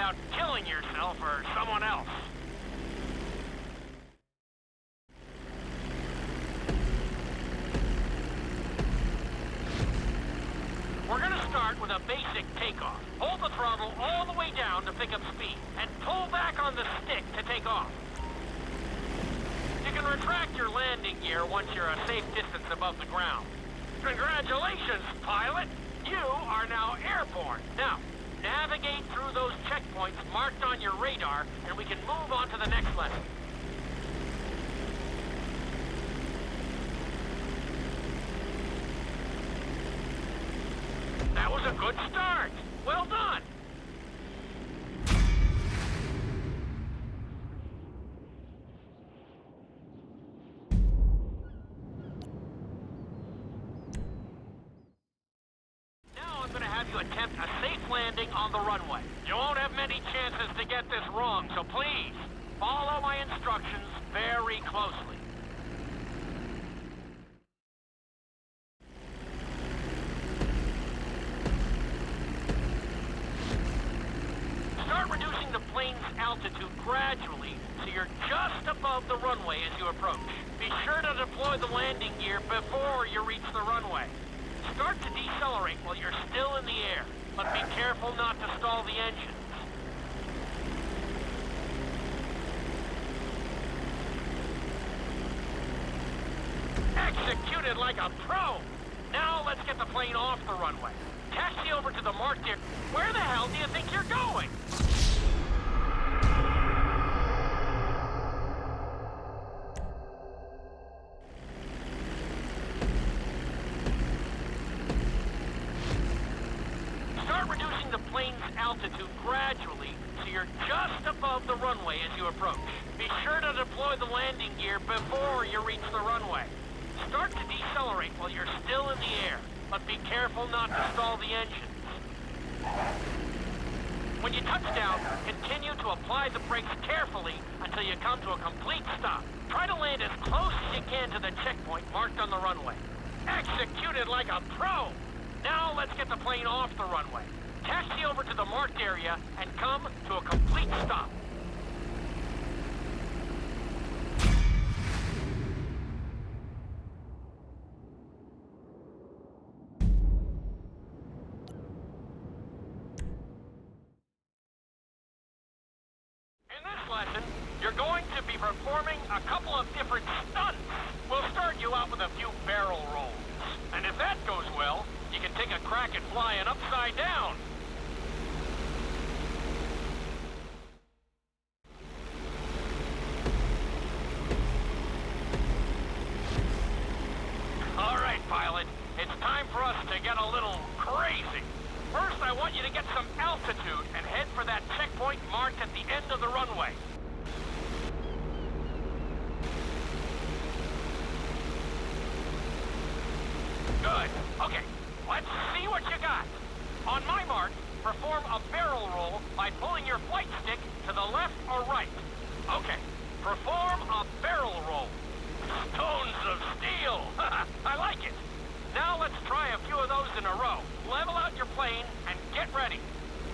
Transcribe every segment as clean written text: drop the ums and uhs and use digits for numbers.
without killing yourself or someone else. We're gonna start with a basic takeoff. Hold the throttle all the way down to pick up speed, and pull back on the stick to take off. You can retract your landing gear once you're a safe distance above the ground. Congratulations, pilot! You are now airborne. Now, navigate through those checkpoints marked on your radar, and we can move on to the next lesson. That was a good start. Well done. Now I'm going to have you attempt a safe landing on the runway. You won't have many chances to get this wrong, so please, follow my instructions very closely. Start reducing the plane's altitude gradually so you're just above the runway as you approach. Be sure to deploy the landing gear before you reach the runway. Start to decelerate while you're still in the air, but be careful not to stall the engines. Executed like a pro! Now let's get the plane off the runway. Taxi over to the marked area. Where the hell do you think you're going? Start reducing the plane's altitude gradually so you're just above the runway as you approach. Be sure to deploy the landing gear before you reach the runway. Start to decelerate while you're still in the air, but be careful not to stall the engines. When you touch down, continue to apply the brakes carefully until you come to a complete stop. Try to land as close as you can to the checkpoint marked on the runway. Executed like a pro! Now let's get the plane off the runway. Taxi over to the marked area and come to a complete stop. Lesson, you're going to be performing a couple of different stunts. We'll start you out with a few barrel rolls. And if that goes well, you can take a crack at flying upside down. All right, pilot. It's time for us to get a little crazy. First, I want you to get some altitude and head for that checkpoint marked at the end of the runway. Good. Okay, let's see what you got. On my mark, perform a barrel roll by pulling your flight stick to the left or right. Okay, perform a barrel roll. Stones of steel. I like it. Now let's try a few of those in a row. Level out your plane and get ready.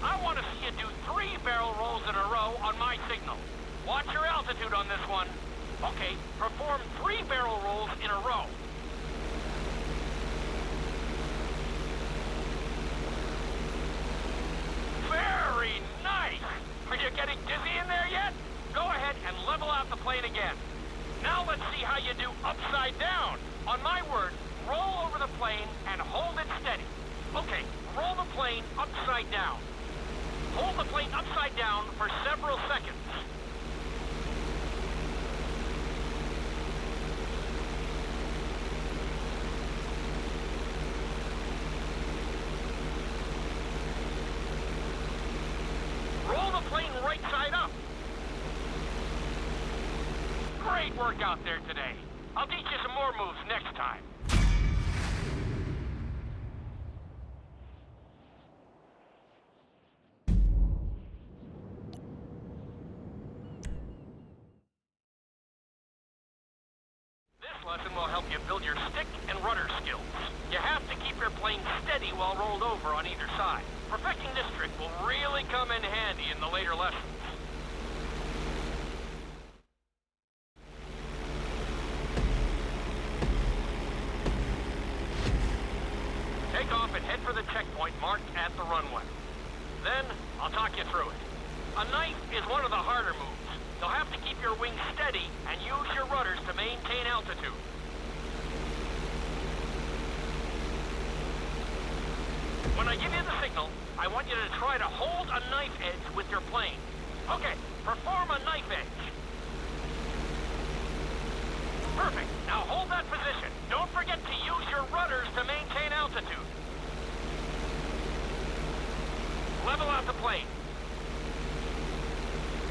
I want to see you do 3 barrel rolls in a row on my signal. Watch your altitude on this one. Okay, perform 3 barrel rolls in a row. Very nice! Are you getting dizzy in there yet? Go ahead and level out the plane again. Now let's see how you do upside down. On my word, roll over the plane and hold it steady. Okay, roll the plane upside down. Hold the plane upside down for several seconds. Roll the plane right side up. Great work out there today. I'll teach you some more moves next time. This lesson will help you build your stick and rudder skills. You have to keep your plane steady while rolled over on either side. Perfecting this trick will really come in handy in the the later lessons. Take off and head for the checkpoint marked at the runway. Then, I'll talk you through it. A knife is one of the harder moves. You'll have to keep your wings steady and use your rudders to maintain altitude. When I give you the signal, I want you to try to hold a knife edge with your plane. Okay, perform a knife edge. Perfect. Now hold that position. Don't forget to use your rudders to maintain altitude. Level out the plane.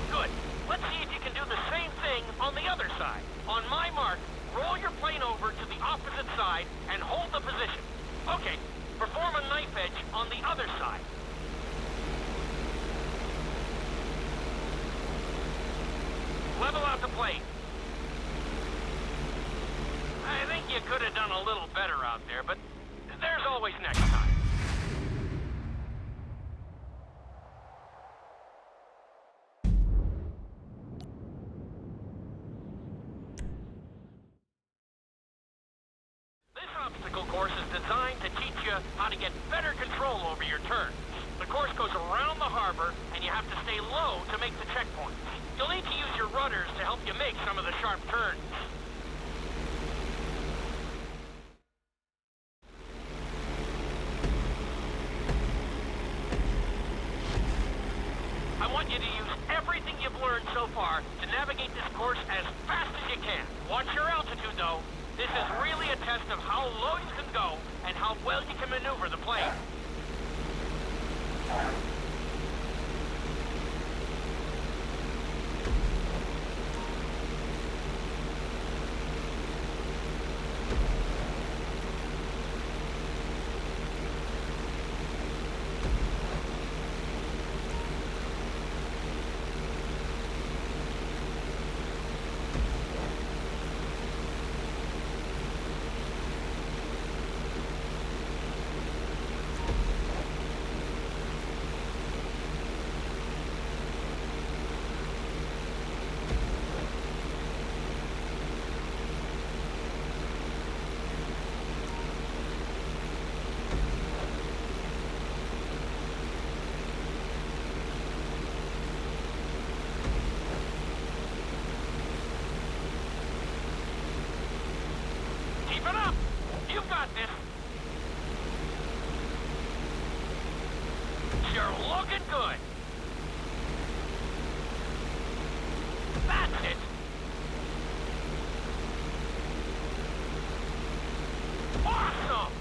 Good. Let's see if you can do the same thing on the other side. On my mark, roll your plane over to the opposite side and hold the position. Okay, perform a knife edge on the other side. Level out the plane. I think you could have done a little better out there, but there's always next time. This obstacle course is designed to teach you how to get better control over your turns. The course goes around the harbor, and you have to stay low to make the checkpoints. You'll need to use your rudders to help you make some of the sharp turns. I want you to use everything you've learned so far to navigate this course as fast as you can. Watch your altitude, though. This is really a test of how low you can go and how well you can maneuver the plane. Keep it up! You've got this! You're looking good! That's it! Awesome!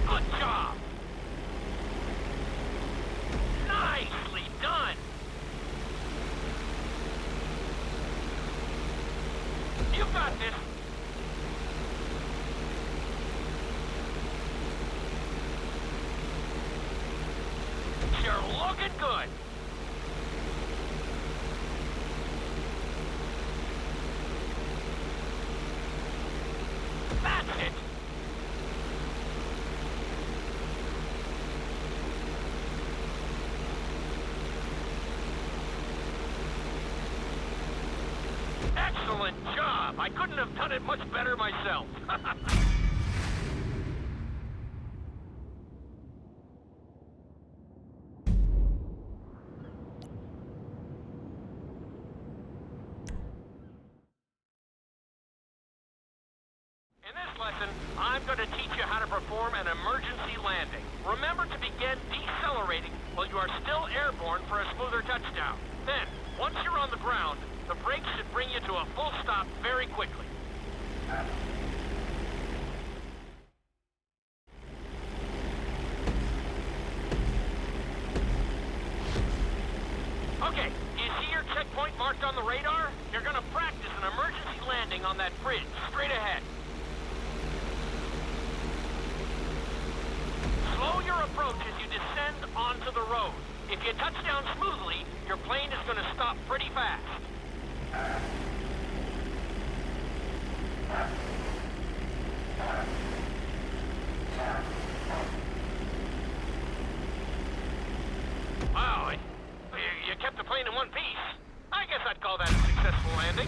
Good job! Nicely done! You've got this! You're looking good! That's it! Excellent job! I couldn't have done it much better myself. In this lesson, I'm going to teach you how to perform an emergency landing. Remember to begin decelerating while you are still airborne for a smoother touchdown. Then, once you're on the ground, the brakes should bring you to a full stop very quickly. Okay, do you see your checkpoint marked on the radar? You're going to practice an emergency landing on that bridge, straight ahead. Slow your approach as you descend onto the road. If you touch down smoothly, your plane is going to stop pretty fast. landing.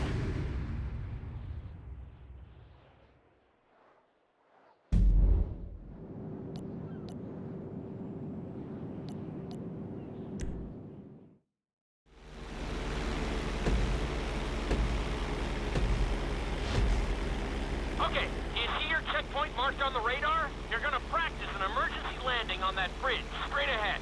Okay, do you see your checkpoint marked on the radar? You're gonna practice an emergency landing on that bridge, straight ahead.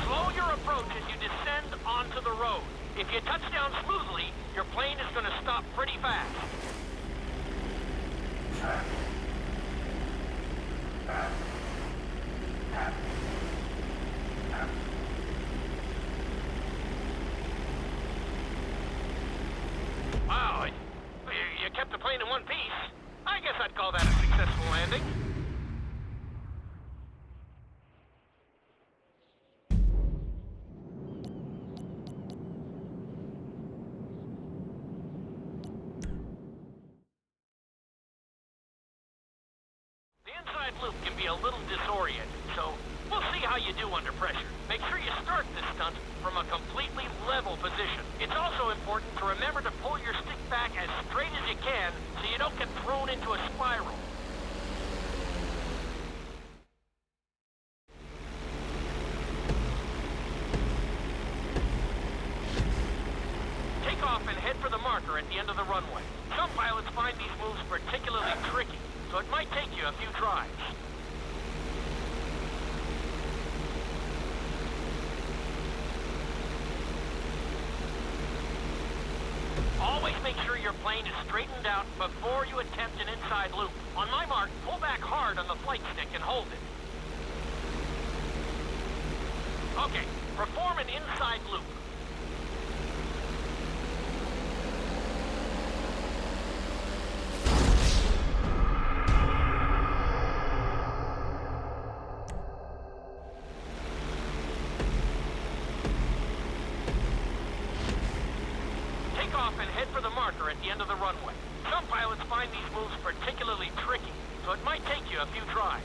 Slow your approach as you descend onto the road. If you touch down smoothly, your plane is gonna stop pretty fast. Wow, you kept the plane in one piece. I guess I'd call that a successful landing. The inside loop can be a little disoriented, so we'll see how you do under pressure. Make sure you start this stunt from a completely level position. It's also important to remember to pull your stick back as straight as you can so you don't get thrown into a spiral. Take off and head for the marker at the end of the runway. Some pilots find these moves particularly tricky, so it might take you a few tries. Always make sure your plane is straightened out before you attempt an inside loop. On my mark, pull back hard on the flight stick and hold it. Okay, perform an inside loop. Take off and head for the marker at the end of the runway. Some pilots find these moves particularly tricky, so it might take you a few tries.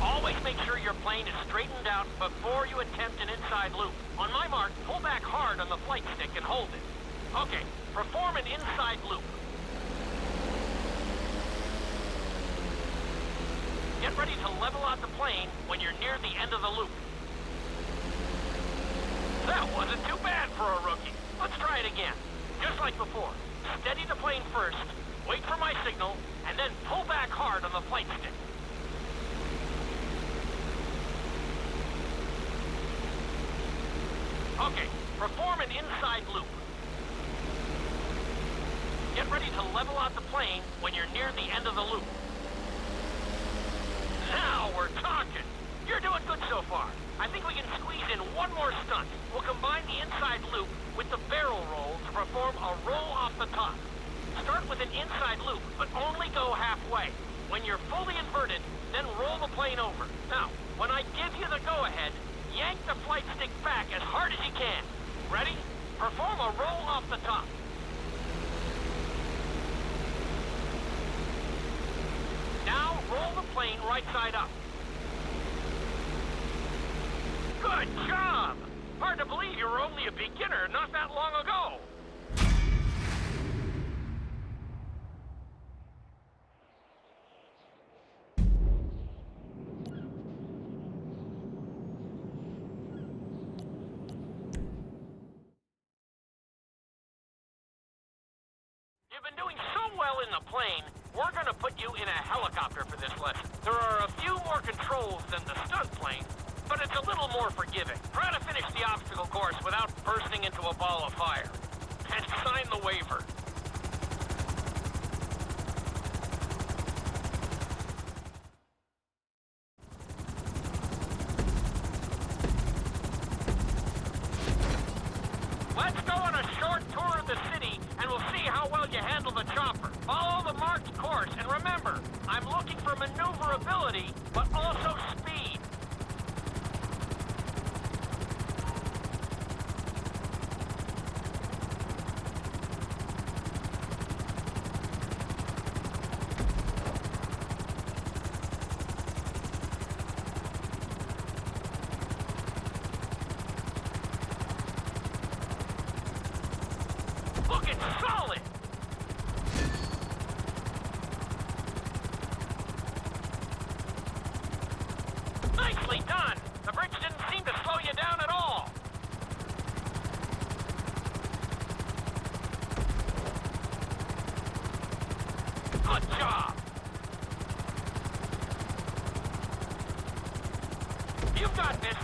Always make sure your plane is straightened out before you attempt an inside loop. On my mark, pull back hard on the flight stick and hold it. Okay, perform an inside loop. Get ready to level out the plane when you're near the end of the loop. That wasn't too bad for a rookie. Let's try it again. Just like before. Steady the plane first, wait for my signal, and then pull back hard on the flight stick. Okay, perform an inside loop. Get ready to level out the plane when you're near the end of the loop. Now we're talking. You're doing good so far. I think we can squeeze in one more stunt. We'll combine the inside loop with the barrel roll to perform a roll off the top. Start with an inside loop, but only go halfway. When you're fully inverted, then roll the plane over. Now, when I give you the go-ahead, yank the flight stick back as hard as you can. Ready? Perform a roll off the top. Now, roll the plane right side up. Good job! Hard to believe you were only a beginner not that long ago. You've been doing so well in the plane, we're gonna put you in a helicopter for this lesson. There are a few more controls than the stunt plane, but it's a little more forgiving. Try to finish the obstacle course without bursting into a ball of fire. And sign the waiver. Let's go on a short tour of the city, and we'll see how well you handle the chopper. Follow the marked course, and remember, I'm looking for maneuverability, but also speed. Looking solid! Nicely done! The bridge didn't seem to slow you down at all. Good job! You've got this!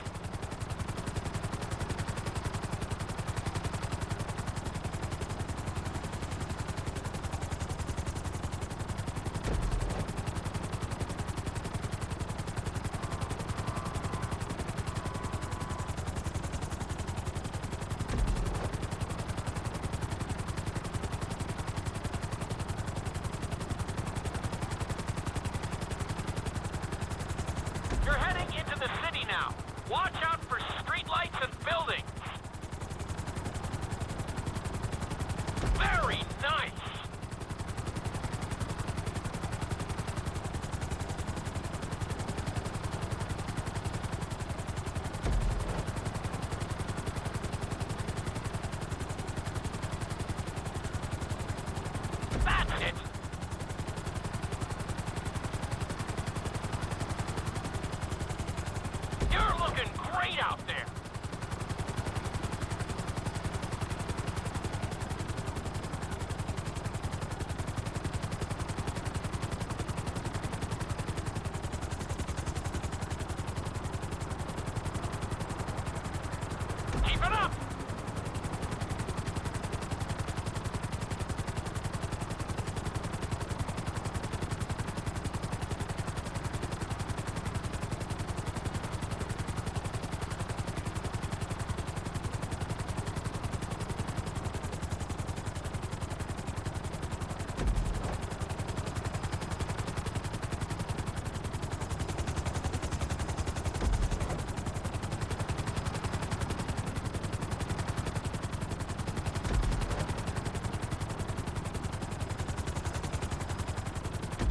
You're heading into the city now. Watch out for streetlights and buildings. Very nice. That's it. You're looking great out there. Keep it up.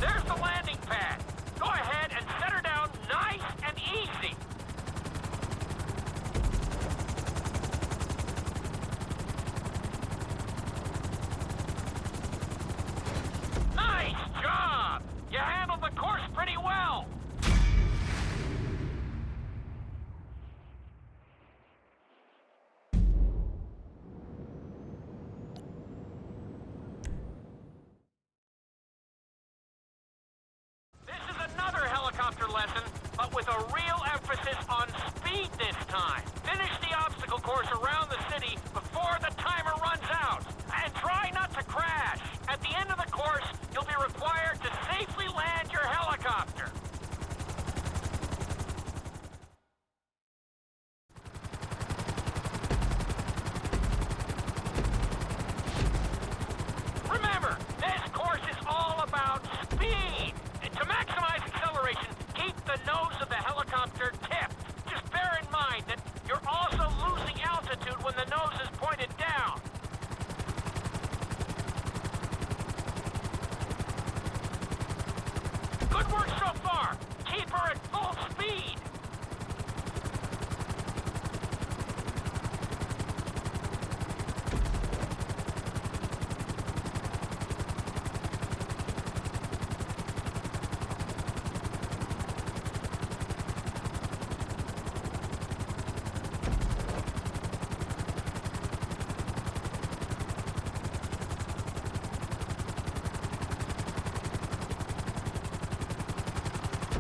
There's the landing pad. Go ahead and set her down nice and easy. Nice job! You handled the course pretty well. This is another helicopter lesson, but with a real emphasis on speed this time. Finish the obstacle course around the city before the timer runs out. And try not to crash. At the end of the course, you'll be required to safely land your helicopter. Remember, this course is all about speed. And to maximize acceleration, keep the nose of the helicopter tipped. Just bear in mind that you're also losing altitude when the nose is pointed down. Good work so far. Keep her at full speed.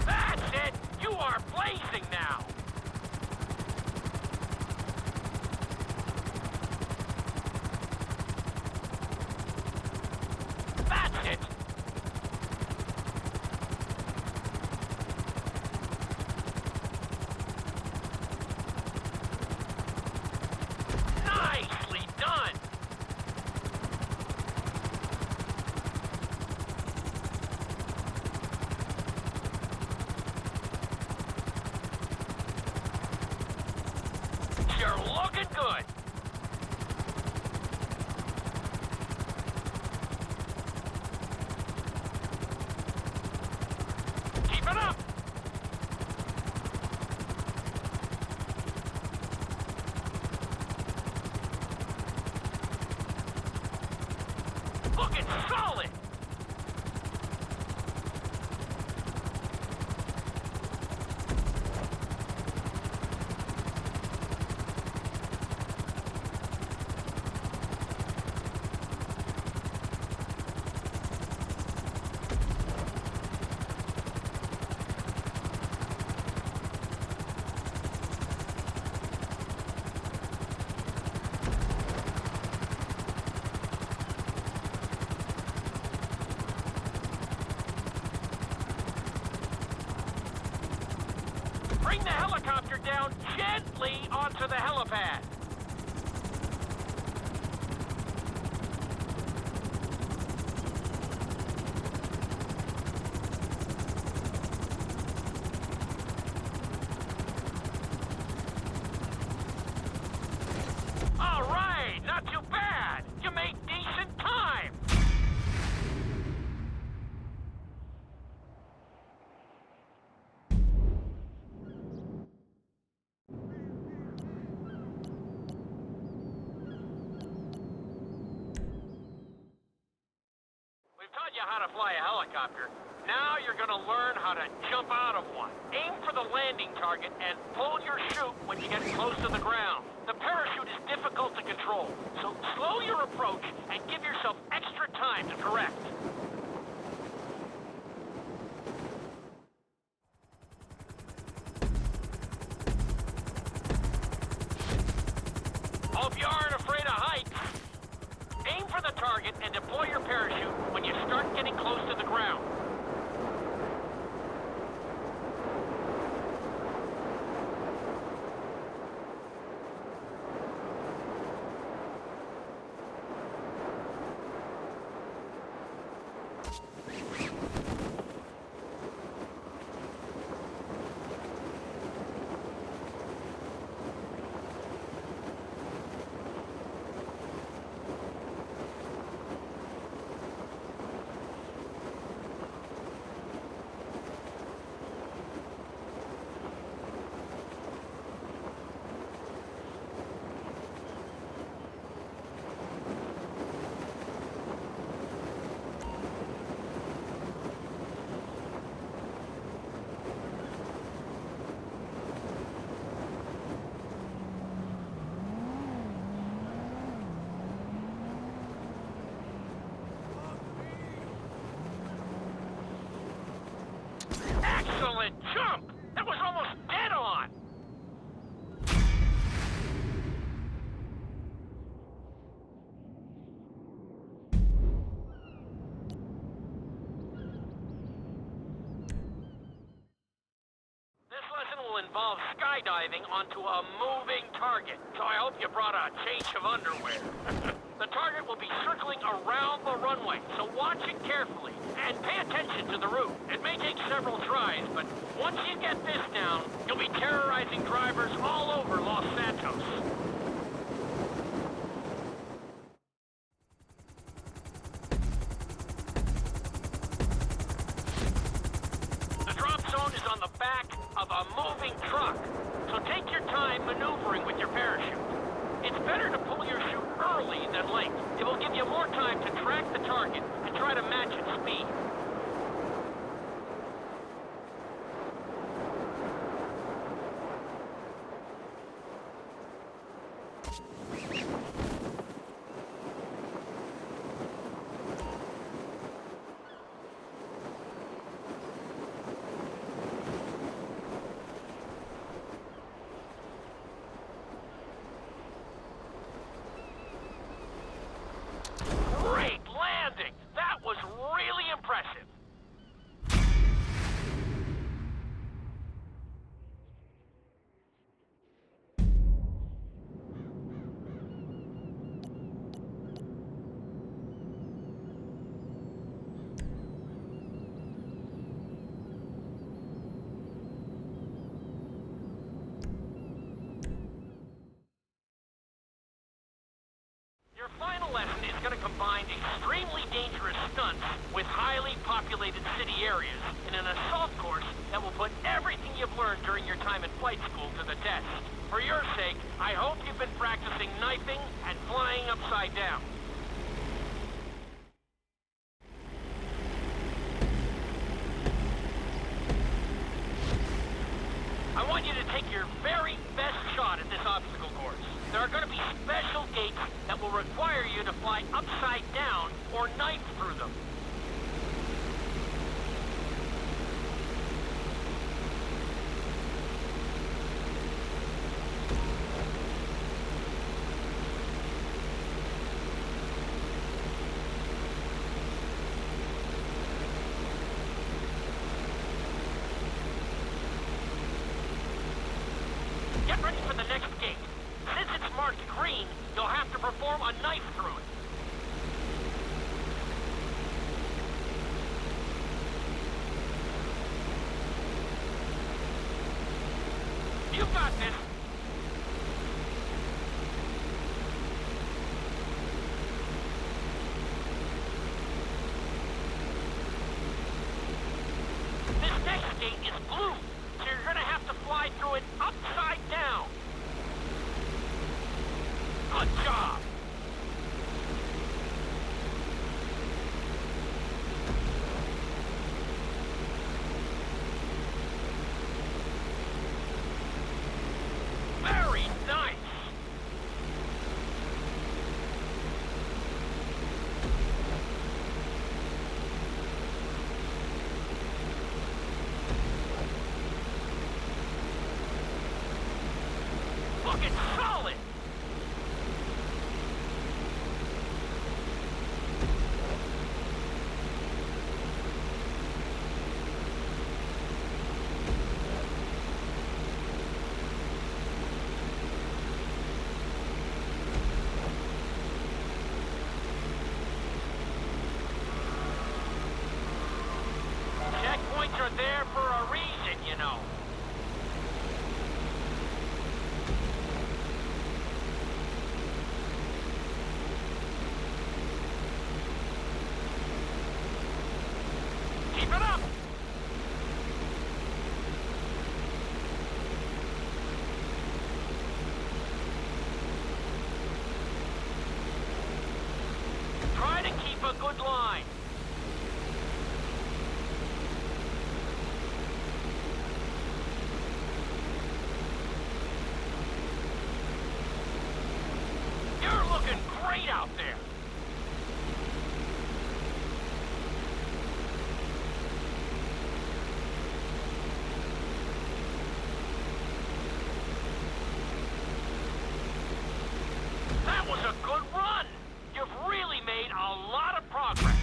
That's it! You are blazing now! That's it! Nicely done! looking solid! Bring the helicopter down gently onto the helipad. All right, not too bad. You made decent time. We've taught you how to fly a helicopter. Now you're gonna learn how to jump out of one. Aim for the landing target and pull your chute when you get close to the ground. The parachute is difficult to control, so slow your approach and give yourself extra time to correct. Hope you aren't afraid of heights. Aim for the target and deploy your parachute when you start getting close to the ground. Excellent jump! That was almost dead on! This lesson will involve skydiving onto a moving target, so I hope you brought a change of underwear. The target will be circling around the runway, so watch it carefully and pay attention to the route. It may take several tries, but once you get this down, you'll be terrorizing drivers all over Los Santos. The drop zone is on the back of a moving truck, so take your time maneuvering with your parachute. It's better to pull your chute early than late. It will give you more time to track the target and try to match its speed. Great landing! That was really impressive. Your final lesson is going to combine extremely dangerous stunts with highly populated city areas in an assault course that will put everything you've learned during your time in flight school to the test. For your sake, I hope you've been practicing knifing and flying upside down. take your very best shot at this obstacle course. There are going to be special gates that will require you to fly upside down or knife through them. Get ready for the next gate. Since it's marked green, you'll have to perform a knife through it. You got this. This next gate is blue, so you're gonna have to fly through it upside down. Good job. Very nice. Looking solid. Checkpoints are there for a reason, you know. Keep it up! Try to keep a good line. You're looking great out there. That was a good run. You've really made a lot of progress.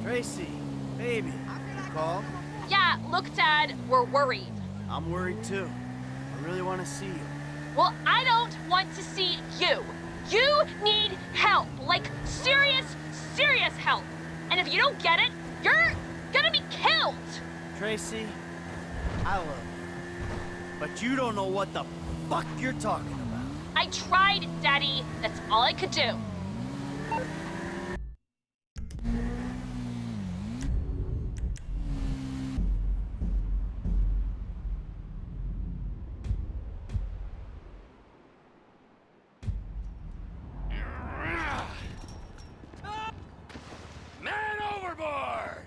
Tracy, baby, you called? Yeah, look, Dad, we're worried. I'm worried too. I really want to see you. Well, I don't want to see you. You need help, like serious, serious help. And if you don't get it, you're gonna be killed. Tracy, I love you. But you don't know what the fuck you're talking about. I tried, Daddy. That's all I could do. Man overboard!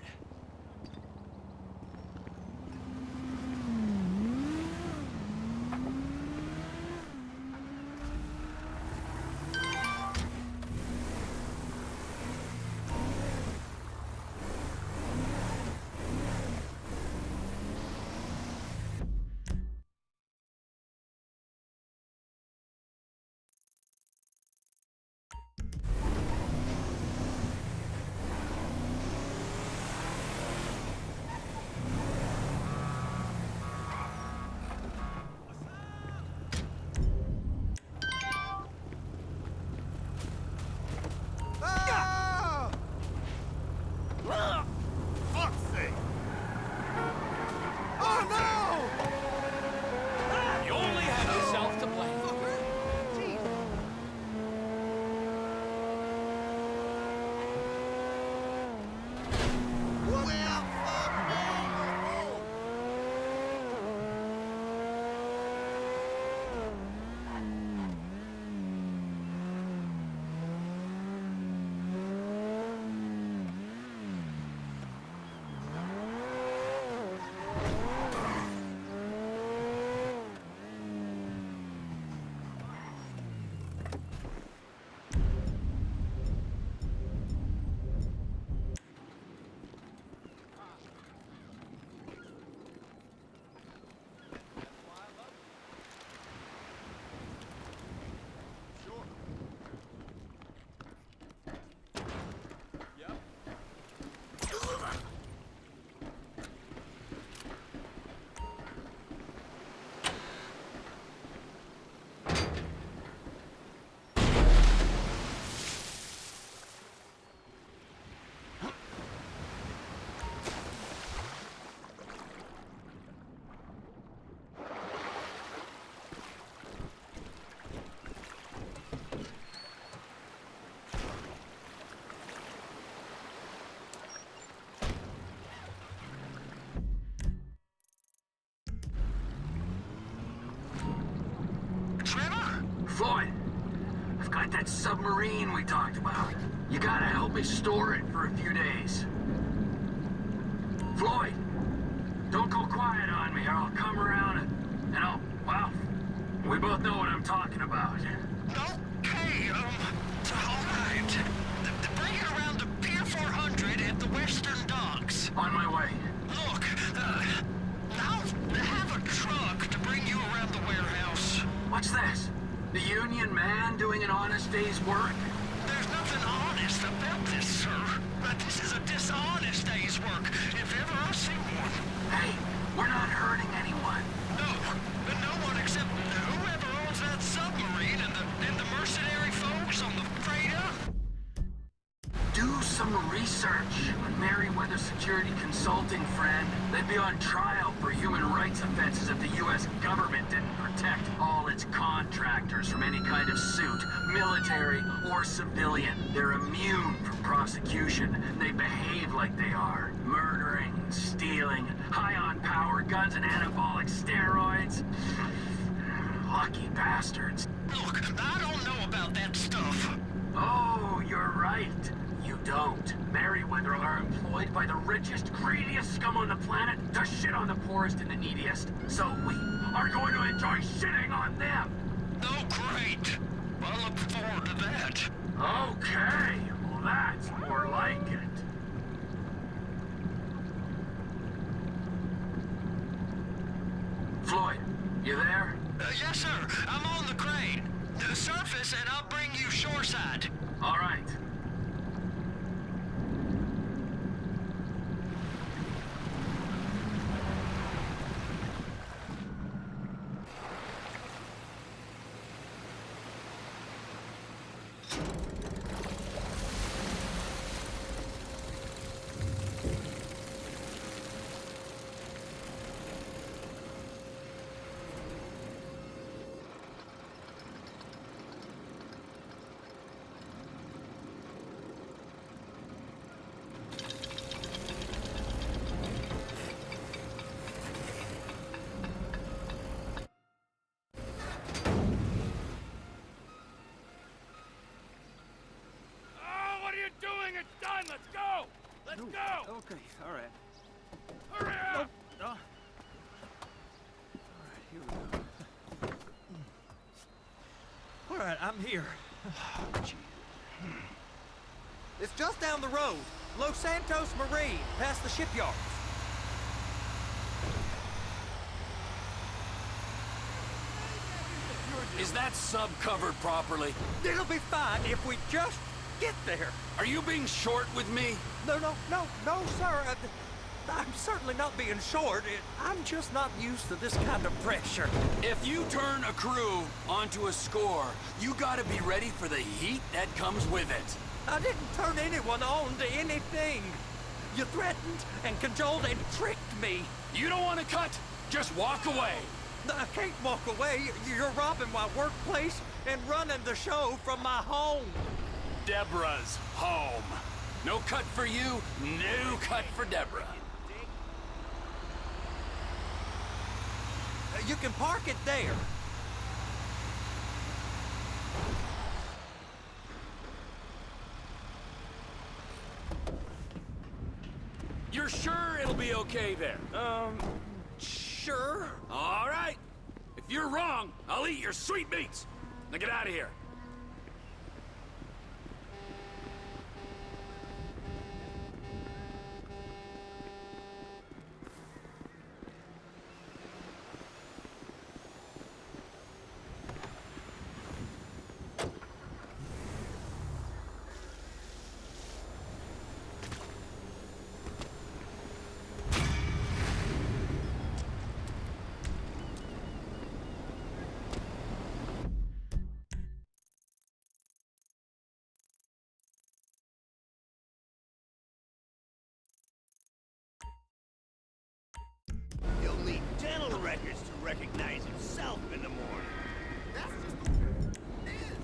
submarine we talked about. You gotta help me store it for a few days. Floyd, don't go quiet on me or I'll come around and I'll, well, we both know what I'm talking about. Okay, all right. Bring it around to Pier 400 at the Western Docks. On my way. Look, I'll have a truck to bring you around the warehouse. What's this? The union man doing an honest day's work? There's nothing honest about this, sir. But this is a dishonest day's work, if ever I've seen one. Hey, we're not hurting anyone. No one except whoever owns that submarine and the mercenary folks on the freighter. Do some research on Merryweather Security Consulting, friend. They'd be on trial for human rights offenses if the U.S. government didn't protect all its contractors from any kind of suit, military or civilian. They're immune from prosecution. They behave like they are. Murdering, stealing, high on power guns and anabolic steroids. Lucky bastards. Look, I don't know about that stuff. Oh, you're right. You don't. Merryweather are employed by the richest, greediest scum on the planet to shit on the poorest and the neediest. So we are going to enjoy shitting on them. Oh, great. I look forward to that. Okay, well that's more like it. Floyd, you there? Yes, sir. I'm on the crane. The surface, and I'll bring you shoreside. All right. Let's go! Let's go! Okay, all right. Hurry up! No. All right, here we go. All right, I'm here. It's just down the road. Los Santos Marine, past the shipyards. Is that sub covered properly? It'll be fine if we just get there. Are you being short with me? No, sir. I'm certainly not being short. I'm just not used to this kind of pressure. If you turn a crew onto a score, you gotta be ready for the heat that comes with it. I didn't turn anyone on to anything. You threatened and cajoled and tricked me. You don't want to cut? Just walk away. I can't walk away. You're robbing my workplace and running the show from my home. Deborah's home. No cut for you, no cut for Deborah. You can park it there. You're sure it'll be okay there? Sure. All right. If you're wrong, I'll eat your sweetmeats. Now get out of here. You'll need dental records to recognize yourself in the morning. That's just the way it is.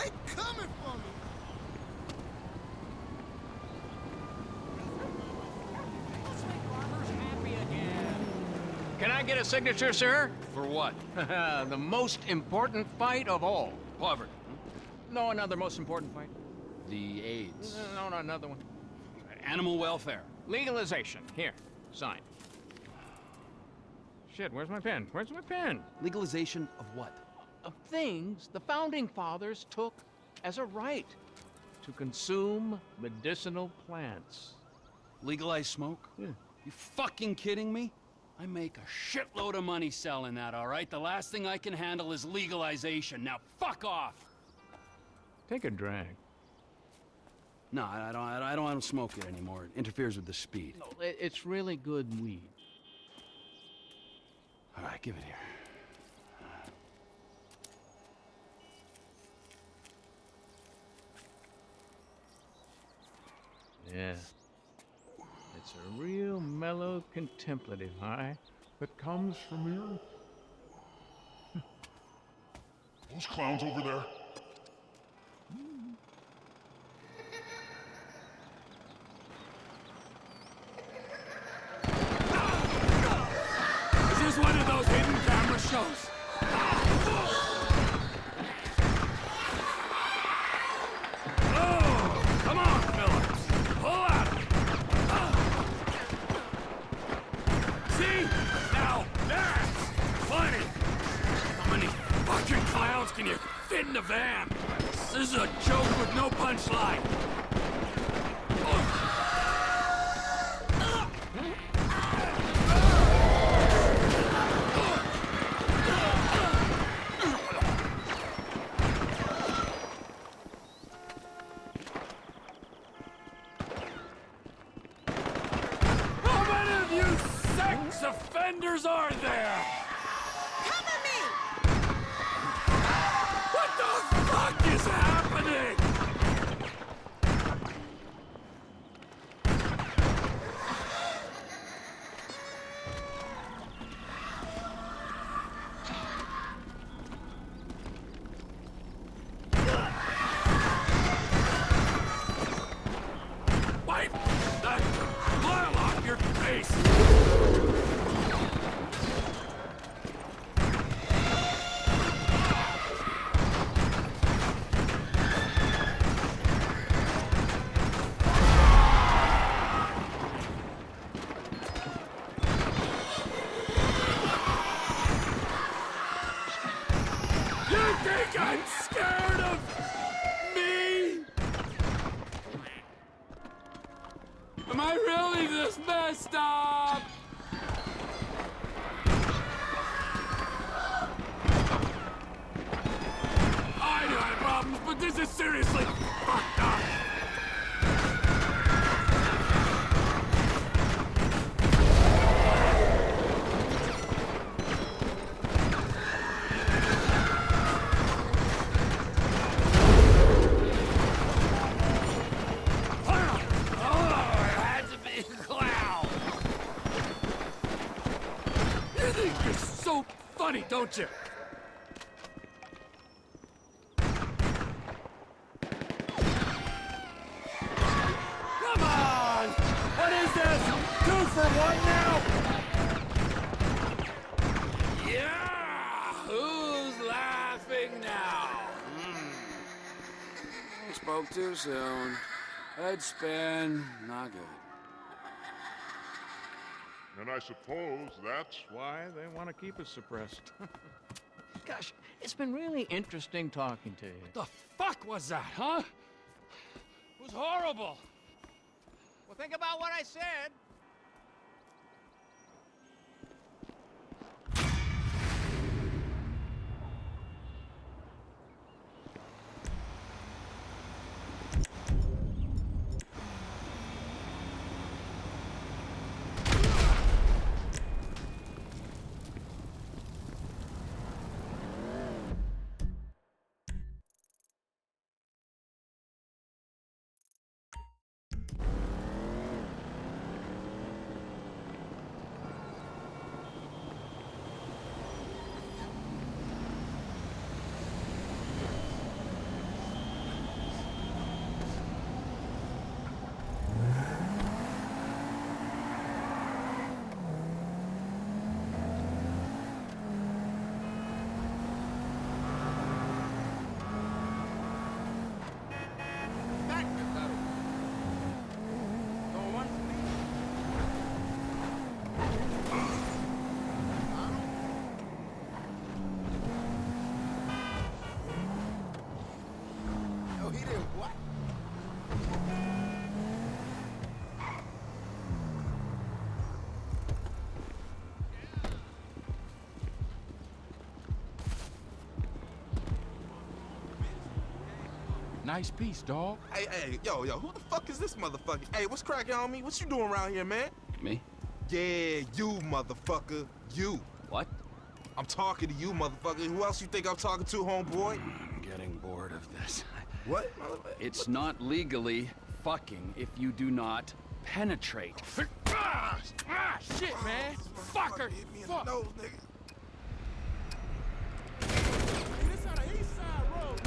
They coming for me! Can I get a signature, sir? For what? The most important fight of all. Poverty. No, another most important fight. The AIDS. No, no, another one. Animal welfare. Legalization. Here, sign. Shit, where's my pen? Where's my pen? Legalization of what? Of things the Founding Fathers took as a right to consume medicinal plants. Legalize smoke? Yeah. You fucking kidding me? I make a shitload of money selling that, all right? The last thing I can handle is legalization. Now, fuck off! Take a drag. No, I don't smoke it anymore. It interferes with the speed. No, it's really good weed. All right, give it here. Yeah. It's a real mellow contemplative high that comes from the earth. Those clowns over there. Is this one of those hidden camera shows? Oh, come on, Phillips. Pull out. See? Now that's funny. How many fucking clowns can you fit in the van? This is a joke with no punchline. How many of you sex offenders are there? Come at me! What the fuck is happening? Wipe that smile off your face! You think I'm scared of me? Am I really this messed up? I knew I had problems, but this is seriously fucked up. Oh, it had to be a clown. You think you're so funny, don't you? Come on! What is this? 2 for 1 now? Yeah! Who's laughing now? Spoke too soon. Head spin. Not good. And I suppose that's Why they want to keep us suppressed. Gosh, it's been really interesting talking to you. The fuck was that, huh? It was horrible. Well, think about what I said. Nice piece, dog. Hey, yo, who the fuck is this motherfucker? Hey, what's cracking on me? What you doing around here, man? Me? Yeah, you, motherfucker. You. What? I'm talking to you, motherfucker. Who else you think I'm talking to, homeboy? I'm getting bored of this. What, motherfucker? It's not legally fucking if you do not penetrate. Shit, man. Fucker. Hit me in the nose, nigga. This on the east side road.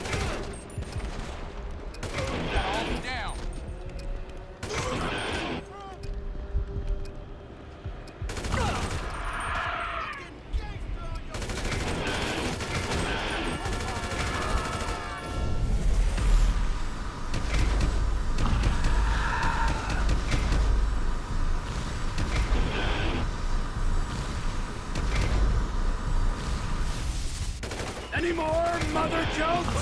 Hold me down. Any more mother jokes?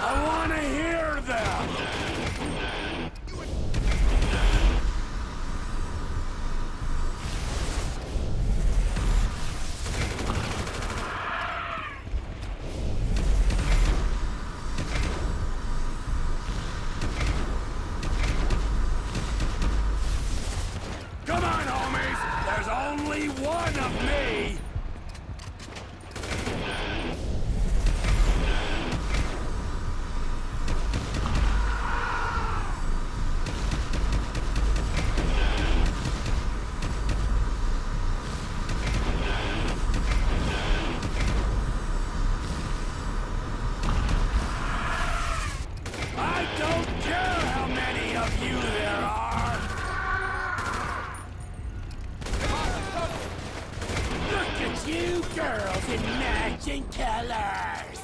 I want to hear them. Come on, homies. There's only one of me. I don't care how many of you there are! Look at you girls in matching colors!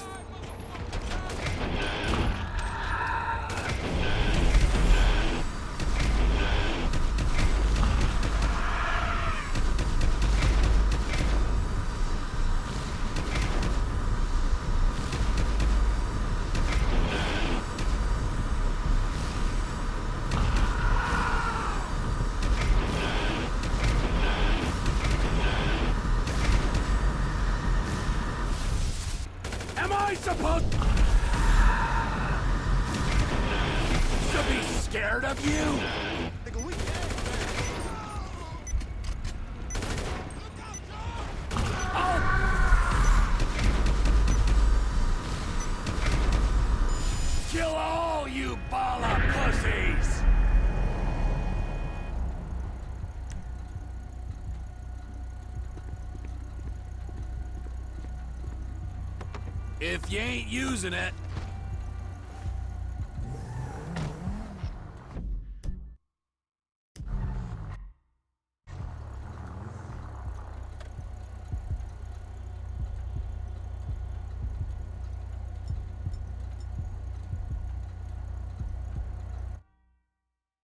Am I supposed to be scared of you? Nigga, we Kill all you ball of pussies! If you ain't using it,